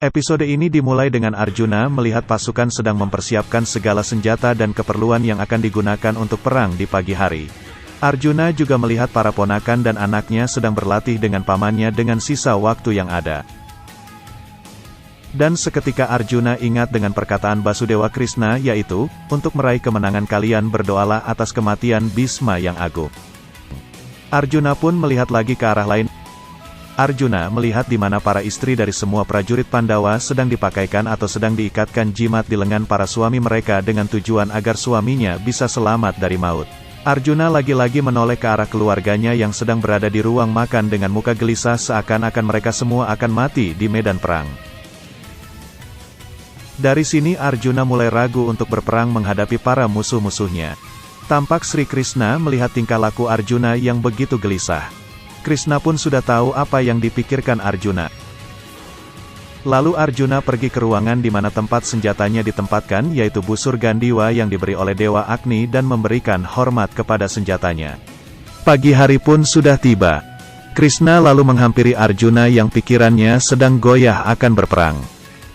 Episode ini dimulai dengan Arjuna melihat pasukan sedang mempersiapkan segala senjata dan keperluan yang akan digunakan untuk perang di pagi hari. Arjuna juga melihat para ponakan dan anaknya sedang berlatih dengan pamannya dengan sisa waktu yang ada. Dan seketika Arjuna ingat dengan perkataan Basudewa Krishna yaitu, untuk meraih kemenangan kalian berdoalah atas kematian Bhisma yang agung. Arjuna pun melihat lagi ke arah lain. Arjuna melihat di mana para istri dari semua prajurit Pandawa sedang dipakaikan atau sedang diikatkan jimat di lengan para suami mereka dengan tujuan agar suaminya bisa selamat dari maut. Arjuna lagi-lagi menoleh ke arah keluarganya yang sedang berada di ruang makan dengan muka gelisah seakan-akan mereka semua akan mati di medan perang. Dari sini Arjuna mulai ragu untuk berperang menghadapi para musuh-musuhnya. Tampak Sri Krishna melihat tingkah laku Arjuna yang begitu gelisah. Krishna pun sudah tahu apa yang dipikirkan Arjuna. Lalu Arjuna pergi ke ruangan di mana tempat senjatanya ditempatkan yaitu busur Gandiwa yang diberi oleh Dewa Agni dan memberikan hormat kepada senjatanya. Pagi hari pun sudah tiba. Krishna lalu menghampiri Arjuna yang pikirannya sedang goyah akan berperang.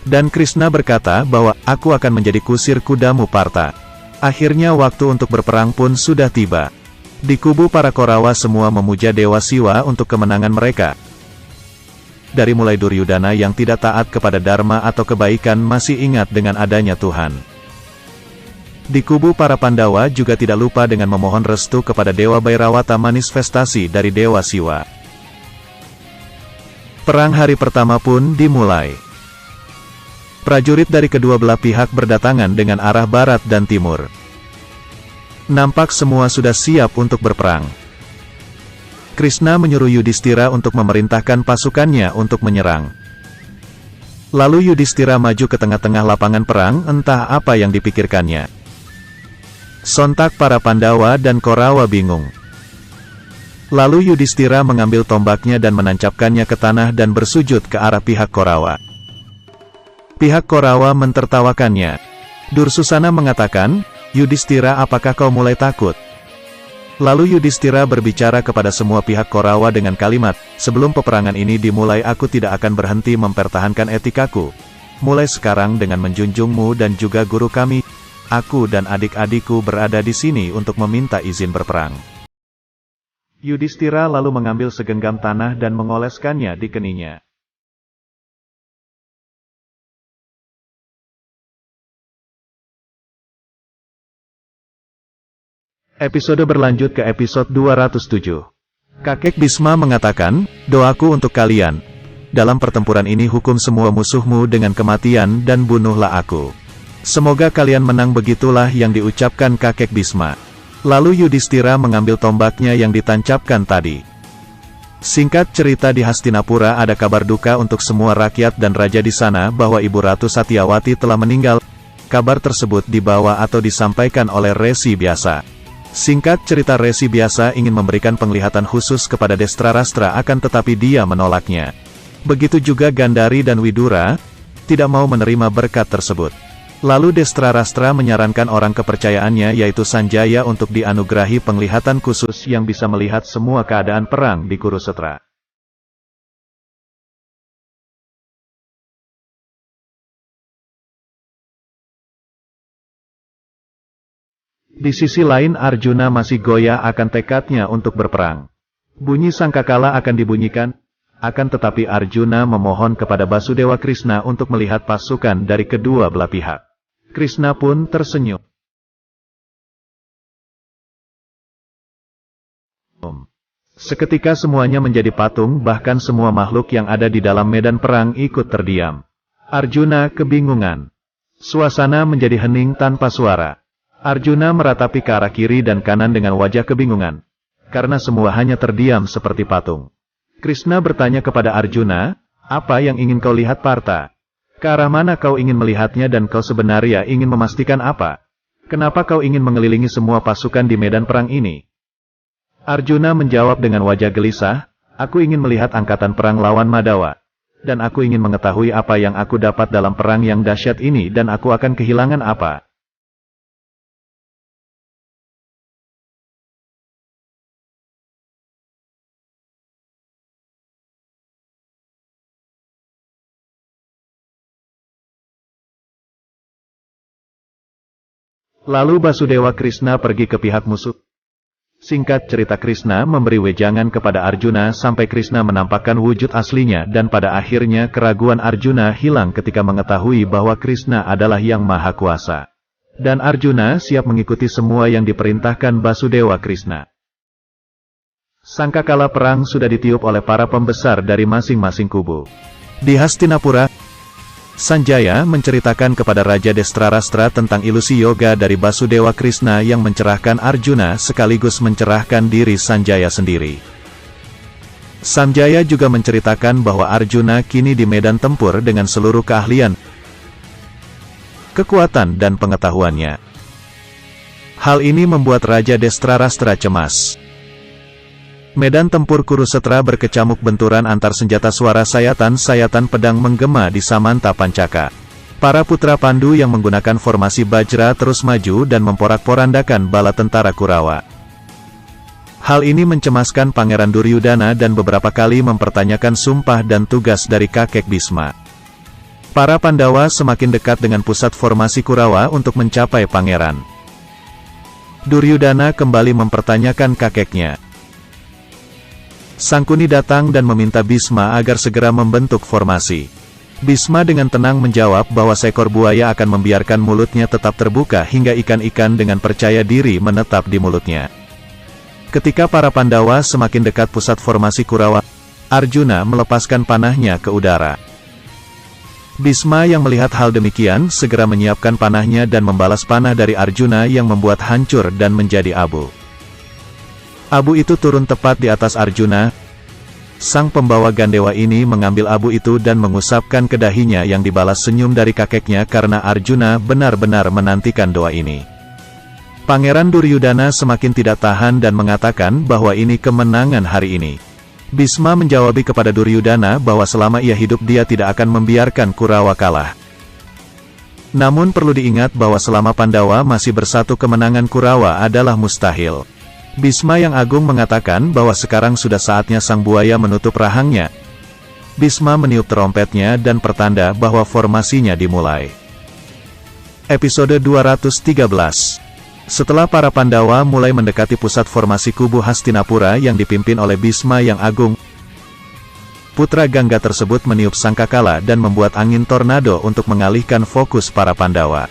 Dan Krishna berkata bahwa, aku akan menjadi kusir kudamu Partha. Akhirnya waktu untuk berperang pun sudah tiba. Di kubu para Korawa semua memuja Dewa Siwa untuk kemenangan mereka. Dari mulai Duryudana yang tidak taat kepada Dharma atau kebaikan masih ingat dengan adanya Tuhan. Di kubu para Pandawa juga tidak lupa dengan memohon restu kepada Dewa Bairawata manifestasi dari Dewa Siwa. Perang hari pertama pun dimulai. Prajurit dari kedua belah pihak berdatangan dengan arah barat dan timur. Nampak semua sudah siap untuk berperang. Krishna menyuruh Yudhistira untuk memerintahkan pasukannya untuk menyerang. Lalu Yudhistira maju ke tengah-tengah lapangan perang, entah apa yang dipikirkannya. Sontak para Pandawa dan Korawa bingung. Lalu Yudhistira mengambil tombaknya dan menancapkannya ke tanah dan bersujud ke arah pihak Korawa. Pihak Korawa mentertawakannya. Dursusana mengatakan, Yudhistira, apakah kau mulai takut? Lalu Yudhistira berbicara kepada semua pihak Korawa dengan kalimat, sebelum peperangan ini dimulai aku tidak akan berhenti mempertahankan etikaku. Mulai sekarang dengan menjunjungmu dan juga guru kami, aku dan adik-adikku berada di sini untuk meminta izin berperang. Yudhistira lalu mengambil segenggam tanah dan mengoleskannya di keninya. Episode berlanjut ke episode 207. Kakek Bhisma mengatakan, doaku untuk kalian. Dalam pertempuran ini hukum semua musuhmu dengan kematian dan bunuhlah aku. Semoga kalian menang, begitulah yang diucapkan kakek Bhisma. Lalu Yudhistira mengambil tombaknya yang ditancapkan tadi. Singkat cerita, di Hastinapura ada kabar duka untuk semua rakyat dan raja di sana bahwa Ibu Ratu Satyawati telah meninggal. Kabar tersebut dibawa atau disampaikan oleh resi biasa. Singkat cerita, resi biasa ingin memberikan penglihatan khusus kepada Destrarastra akan tetapi dia menolaknya. Begitu juga Gandhari dan Widura, tidak mau menerima berkat tersebut. Lalu Destrarastra menyarankan orang kepercayaannya yaitu Sanjaya untuk dianugerahi penglihatan khusus yang bisa melihat semua keadaan perang di Kurusetra. Di sisi lain Arjuna masih goyah akan tekadnya untuk berperang. Bunyi sangkakala akan dibunyikan, akan tetapi Arjuna memohon kepada Basudewa Krishna untuk melihat pasukan dari kedua belah pihak. Krishna pun tersenyum. Seketika semuanya menjadi patung, bahkan semua makhluk yang ada di dalam medan perang ikut terdiam. Arjuna kebingungan. Suasana menjadi hening tanpa suara. Arjuna meratapi ke arah kiri dan kanan dengan wajah kebingungan. Karena semua hanya terdiam seperti patung. Krishna bertanya kepada Arjuna, apa yang ingin kau lihat Partha? Ke arah mana kau ingin melihatnya dan kau sebenarnya ingin memastikan apa? Kenapa kau ingin mengelilingi semua pasukan di medan perang ini? Arjuna menjawab dengan wajah gelisah, aku ingin melihat angkatan perang lawan Madawa. Dan aku ingin mengetahui apa yang aku dapat dalam perang yang dahsyat ini dan aku akan kehilangan apa. Lalu Basudewa Krishna pergi ke pihak musuh. Singkat cerita, Krishna memberi wejangan kepada Arjuna sampai Krishna menampakkan wujud aslinya, dan pada akhirnya keraguan Arjuna hilang ketika mengetahui bahwa Krishna adalah yang maha kuasa. Dan Arjuna siap mengikuti semua yang diperintahkan Basudewa Krishna. Sangkakala perang sudah ditiup oleh para pembesar dari masing-masing kubu. Di Hastinapura, Sanjaya menceritakan kepada Raja Destrarastra tentang ilusi yoga dari Basudewa Krishna yang mencerahkan Arjuna sekaligus mencerahkan diri Sanjaya sendiri. Sanjaya juga menceritakan bahwa Arjuna kini di medan tempur dengan seluruh keahlian, kekuatan dan pengetahuannya. Hal ini membuat Raja Destrarastra cemas. Medan tempur Kurusetra berkecamuk benturan antar senjata, suara sayatan-sayatan pedang menggema di Samanta Pancaka. Para putra Pandu yang menggunakan formasi Bajra terus maju dan memporak-porandakan bala tentara Kurawa. Hal ini mencemaskan Pangeran Duryudana dan beberapa kali mempertanyakan sumpah dan tugas dari kakek Bisma. Para Pandawa semakin dekat dengan pusat formasi Kurawa untuk mencapai pangeran. Duryudana kembali mempertanyakan kakeknya. Sangkuni datang dan meminta Bisma agar segera membentuk formasi. Bisma dengan tenang menjawab bahwa seekor buaya akan membiarkan mulutnya tetap terbuka hingga ikan-ikan dengan percaya diri menetap di mulutnya. Ketika para Pandawa semakin dekat pusat formasi Kurawa, Arjuna melepaskan panahnya ke udara. Bisma yang melihat hal demikian segera menyiapkan panahnya dan membalas panah dari Arjuna yang membuat hancur dan menjadi abu. Abu itu turun tepat di atas Arjuna. Sang pembawa gandewa ini mengambil abu itu dan mengusapkan ke dahinya yang dibalas senyum dari kakeknya karena Arjuna benar-benar menantikan doa ini. Pangeran Duryudana semakin tidak tahan dan mengatakan bahwa ini kemenangan hari ini. Bisma menjawabi kepada Duryudana bahwa selama ia hidup dia tidak akan membiarkan Kurawa kalah. Namun perlu diingat bahwa selama Pandawa masih bersatu kemenangan Kurawa adalah mustahil. Bisma yang agung mengatakan bahwa sekarang sudah saatnya sang buaya menutup rahangnya. Bisma meniup trompetnya dan pertanda bahwa formasinya dimulai. Episode 213. Setelah para Pandawa mulai mendekati pusat formasi kubu Hastinapura yang dipimpin oleh Bisma yang agung, putra Gangga tersebut meniup sangkakala dan membuat angin tornado untuk mengalihkan fokus para Pandawa.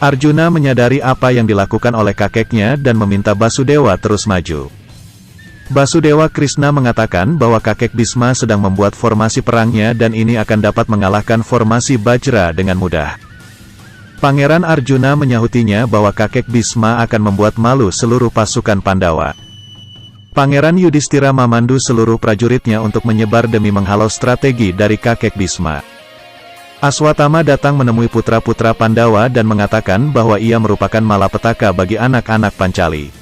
Arjuna menyadari apa yang dilakukan oleh kakeknya dan meminta Basudewa terus maju. Basudewa Krishna mengatakan bahwa kakek Bisma sedang membuat formasi perangnya dan ini akan dapat mengalahkan formasi Bajra dengan mudah. Pangeran Arjuna menyahutinya bahwa kakek Bisma akan membuat malu seluruh pasukan Pandawa. Pangeran Yudhistira memandu seluruh prajuritnya untuk menyebar demi menghalau strategi dari kakek Bisma. Aswatama datang menemui putra-putra Pandawa dan mengatakan bahwa ia merupakan malapetaka bagi anak-anak Pancali.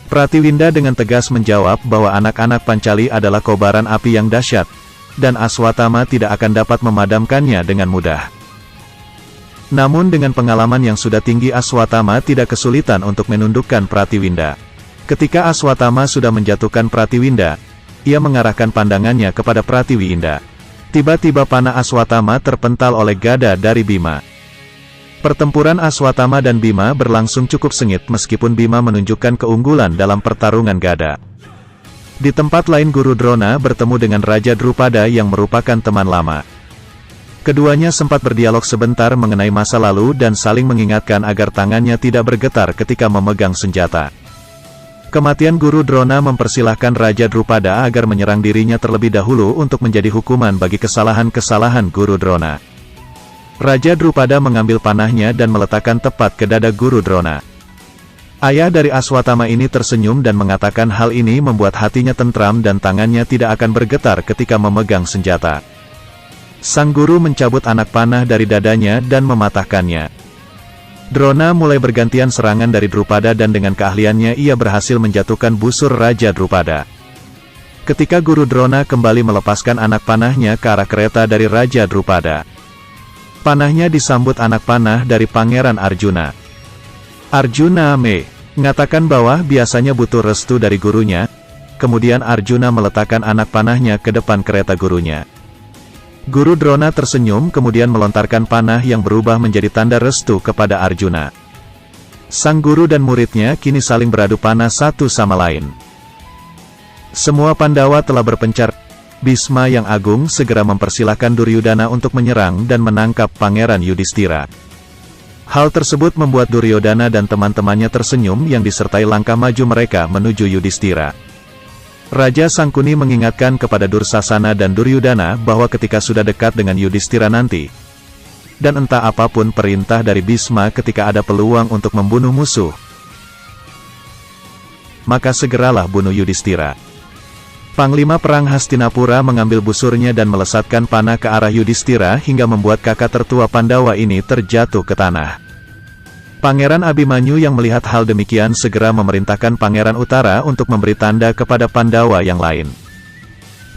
Pratiwinda dengan tegas menjawab bahwa anak-anak Pancali adalah kobaran api yang dahsyat, dan Aswatama tidak akan dapat memadamkannya dengan mudah. Namun dengan pengalaman yang sudah tinggi, Aswatama tidak kesulitan untuk menundukkan Pratiwinda. Ketika Aswatama sudah menjatuhkan Pratiwinda, ia mengarahkan pandangannya kepada Pratiwinda. Tiba-tiba panah Aswatama terpental oleh gada dari Bima. Pertempuran Aswatama dan Bima berlangsung cukup sengit meskipun Bima menunjukkan keunggulan dalam pertarungan gada. Di tempat lain Guru Drona bertemu dengan Raja Drupada yang merupakan teman lama. Keduanya sempat berdialog sebentar mengenai masa lalu dan saling mengingatkan agar tangannya tidak bergetar ketika memegang senjata. Kematian Guru Drona mempersilahkan Raja Drupada agar menyerang dirinya terlebih dahulu untuk menjadi hukuman bagi kesalahan-kesalahan Guru Drona. Raja Drupada mengambil panahnya dan meletakkan tepat ke dada Guru Drona. Ayah dari Aswatama ini tersenyum dan mengatakan hal ini membuat hatinya tentram dan tangannya tidak akan bergetar ketika memegang senjata. Sang guru mencabut anak panah dari dadanya dan mematahkannya. Drona mulai bergantian serangan dari Drupada dan dengan keahliannya ia berhasil menjatuhkan busur Raja Drupada. Ketika Guru Drona kembali melepaskan anak panahnya ke arah kereta dari Raja Drupada. Panahnya disambut anak panah dari Pangeran Arjuna. Arjuna mengatakan bahwa biasanya butuh restu dari gurunya, kemudian Arjuna meletakkan anak panahnya ke depan kereta gurunya. Guru Drona tersenyum kemudian melontarkan panah yang berubah menjadi tanda restu kepada Arjuna. Sang guru dan muridnya kini saling beradu panah satu sama lain. Semua Pandawa telah berpencar. Bhisma yang agung segera mempersilahkan Duryodhana untuk menyerang dan menangkap Pangeran Yudhistira. Hal tersebut membuat Duryodhana dan teman-temannya tersenyum yang disertai langkah maju mereka menuju Yudhistira. Raja Sangkuni mengingatkan kepada Dursasana dan Duryodhana bahwa ketika sudah dekat dengan Yudhistira nanti, dan entah apapun perintah dari Bhisma ketika ada peluang untuk membunuh musuh, maka segeralah bunuh Yudhistira. Panglima Perang Hastinapura mengambil busurnya dan melesatkan panah ke arah Yudhistira hingga membuat kakak tertua Pandawa ini terjatuh ke tanah. Pangeran Abhimanyu yang melihat hal demikian segera memerintahkan Pangeran Utara untuk memberi tanda kepada Pandawa yang lain.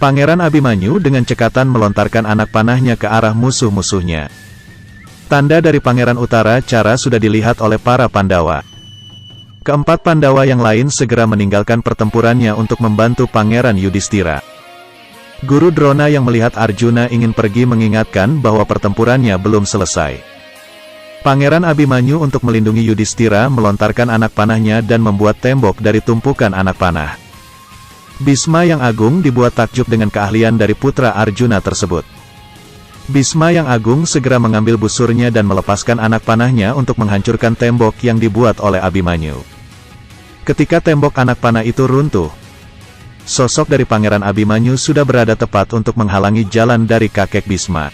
Pangeran Abhimanyu dengan cekatan melontarkan anak panahnya ke arah musuh-musuhnya. Tanda dari Pangeran Utara cara sudah dilihat oleh para Pandawa. Keempat Pandawa yang lain segera meninggalkan pertempurannya untuk membantu Pangeran Yudhistira. Guru Drona yang melihat Arjuna ingin pergi mengingatkan bahwa pertempurannya belum selesai. Pangeran Abhimanyu untuk melindungi Yudhistira melontarkan anak panahnya dan membuat tembok dari tumpukan anak panah. Bhisma yang agung dibuat takjub dengan keahlian dari putra Arjuna tersebut. Bhisma yang agung segera mengambil busurnya dan melepaskan anak panahnya untuk menghancurkan tembok yang dibuat oleh Abhimanyu. Ketika tembok anak panah itu runtuh, sosok dari Pangeran Abhimanyu sudah berada tepat untuk menghalangi jalan dari kakek Bhisma.